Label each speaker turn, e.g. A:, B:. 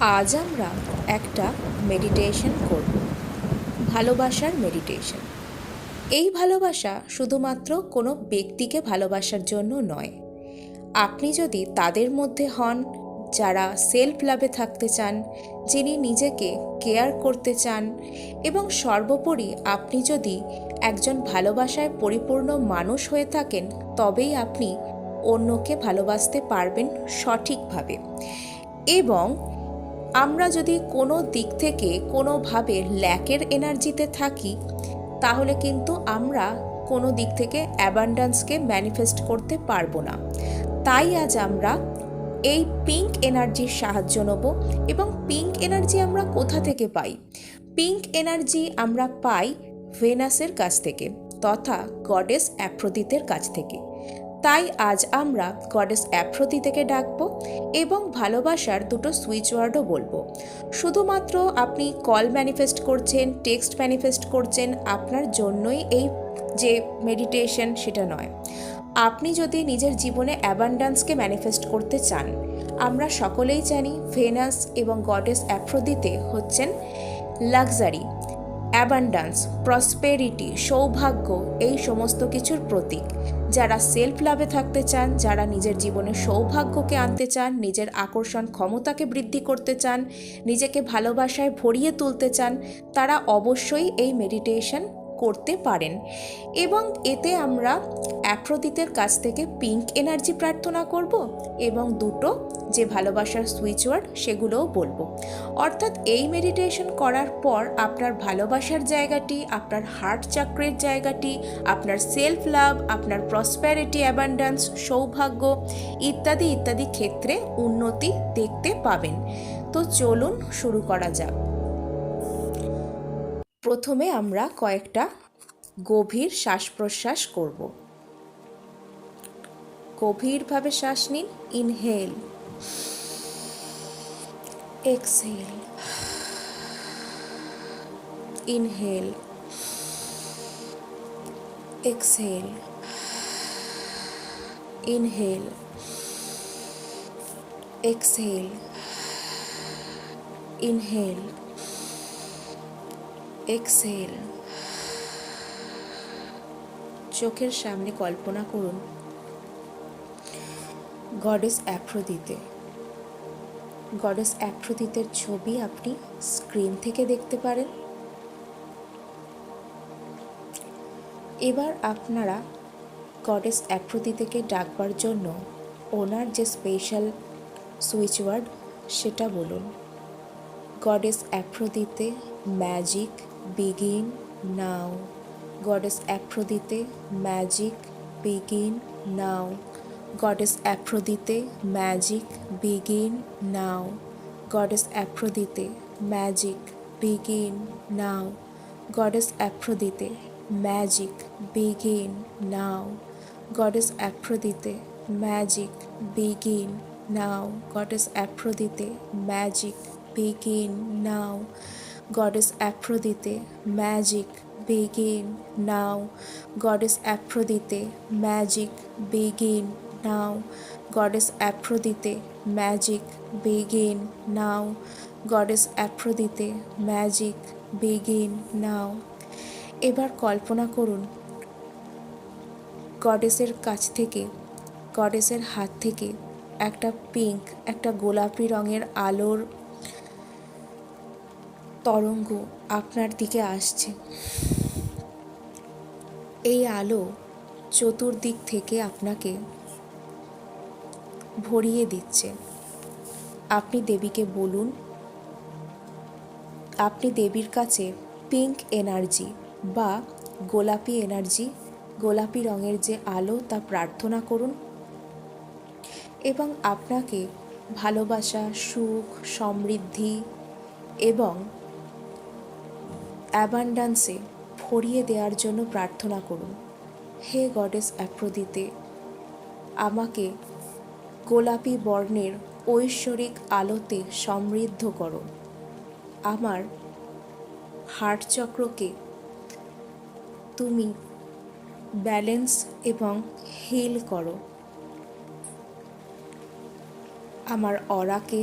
A: আজ আমরা একটা মেডিটেশন করব, ভালোবাসার মেডিটেশন। এই ভালোবাসা শুধুমাত্র কোনো ব্যক্তিকে ভালোবাসার জন্য নয়। আপনি যদি তাদের মধ্যে হন যারা সেলফ লাভে থাকতে চান, যিনি নিজেকে কেয়ার করতে চান, এবং সর্বোপরি আপনি যদি একজন ভালোবাসায় পরিপূর্ণ মানুষ হয়ে থাকেন, তবেই আপনি অন্যকে ভালোবাসতে পারবেন সঠিকভাবে। এবং আমরা যদি কোনো দিক থেকে কোনোভাবে ল্যাকের এনার্জিতে থাকি, তাহলে কিন্তু আমরা কোনো দিক থেকে অ্যাবান্ড্যান্সকে ম্যানিফেস্ট করতে পারবো না। তাই আজ আমরা এই পিঙ্ক এনার্জির সাহায্য নেব। এবং পিঙ্ক এনার্জি আমরা কোথা থেকে পাই? পিঙ্ক এনার্জি আমরা পাই ভেনাসের কাছ থেকে, তথা গডেস অ্যাফ্রোদিতের কাছ থেকে। তাই আজ আমরা গডেস অ্যাফ্রোদিতেকে ডাকবো এবং ভালোবাসার দুটো সুইচ ওয়ার্ডও বলবো। শুধুমাত্র আপনি কল ম্যানিফেস্ট করছেন, টেক্সট ম্যানিফেস্ট করছেন, আপনার জন্যই এই যে মেডিটেশন সেটা নয়। আপনি যদি নিজের জীবনে অ্যাবান্ড্যান্সকে ম্যানিফেস্ট করতে চান, আমরা সকলেই জানি ভেনাস এবং গডেস অ্যাফ্রোদিতে হচ্ছেন লাক্সারি, অ্যাবান্ড্যান্স, প্রসপেরিটি, সৌভাগ্য, এই সমস্ত কিছুর প্রতীক। যারা সেলফ লাভে থাকতে চান, যারা নিজের জীবনে সৌভাগ্যকে আনতে চান, নিজের আকর্ষণ ক্ষমতাকে বৃদ্ধি করতে চান, নিজেকে ভালোবাসায় ভরিয়ে তুলতে চান, তারা অবশ্যই এই মেডিটেশন করতে পারেন। এবং এতে আমরা অ্যাফ্রোদিতের কাছ থেকে পিঙ্ক এনার্জি প্রার্থনা করব এবং দুটো যে ভালোবাসার সুইচ ওয়ার্ড সেগুলোও বলবো। অর্থাৎ এই মেডিটেশন করার পর আপনার ভালোবাসার জায়গাটি, আপনার হার্ট চাক্রের জায়গাটি, আপনার সেলফ লাভ, আপনার প্রসপ্যারিটি, অ্যাবান্ড্যান্স, সৌভাগ্য ইত্যাদি ইত্যাদি ক্ষেত্রে উন্নতি দেখতে পাবেন। তো চলুন শুরু করা যাক। প্রথমে আমরা কয়েকটা গভীর শ্বাস প্রশ্বাস করব। গভীরভাবে শ্বাস নিন। Inhale, exhale, inhale, exhale, inhale, exhale, inhale, exhale. চোখের সামনে কল্পনা করুন গডেস অ্যাফ্রোদিতে। গডেস অ্যাফ্রোদিতের ছবি আপনি স্ক্রিন থেকে দেখতে পারেন। এবার আপনারা গডেস অ্যাফ্রোদিতেকে ডাকবার জন্য ওনার যে স্পেশাল সুইচ ওয়ার্ড সেটা বলুন। Goddess Aphrodite, magic begin now. Goddess Aphrodite, magic begin now. Goddess Aphrodite, magic begin now. Goddess Aphrodite, magic begin now. Goddess Aphrodite, magic begin now. Goddess Aphrodite, magic begin now. Goddess Aphrodite, magic begin now. Goddess Aphrodite, magic begin now. Goddess Aphrodite, magic begin now. Goddess Aphrodite, magic begin now. Goddess Aphrodite, magic begin now. এবার কল্পনা করুন গডেসের কাছ থেকে, গডেসের হাত থেকে একটা pink, একটা গোলাপি রঙের আলোর তরঙ্গ আপনার দিকে আসছে। এই আলো চতুর্দিক থেকে আপনাকে ভরিয়ে দিচ্ছে। আপনি দেবীকে বলুন, আপনি দেবীর কাছে পিঙ্ক এনার্জি বা গোলাপি এনার্জি, গোলাপি রঙের যে আলো তা প্রার্থনা করুন এবং আপনাকে ভালোবাসা, সুখ, সমৃদ্ধি এবং অ্যাবান্ড্যান্সে ভরিয়ে দেওয়ার জন্য প্রার্থনা করুন। হে গডেস অ্যাফ্রোদিতে, আমাকে গোলাপি বর্ণের ঐশ্বরিক আলোতে সমৃদ্ধ করো। আমার হার্ট চক্রকে তুমি ব্যালেন্স এবং হিল করো। আমার অরাকে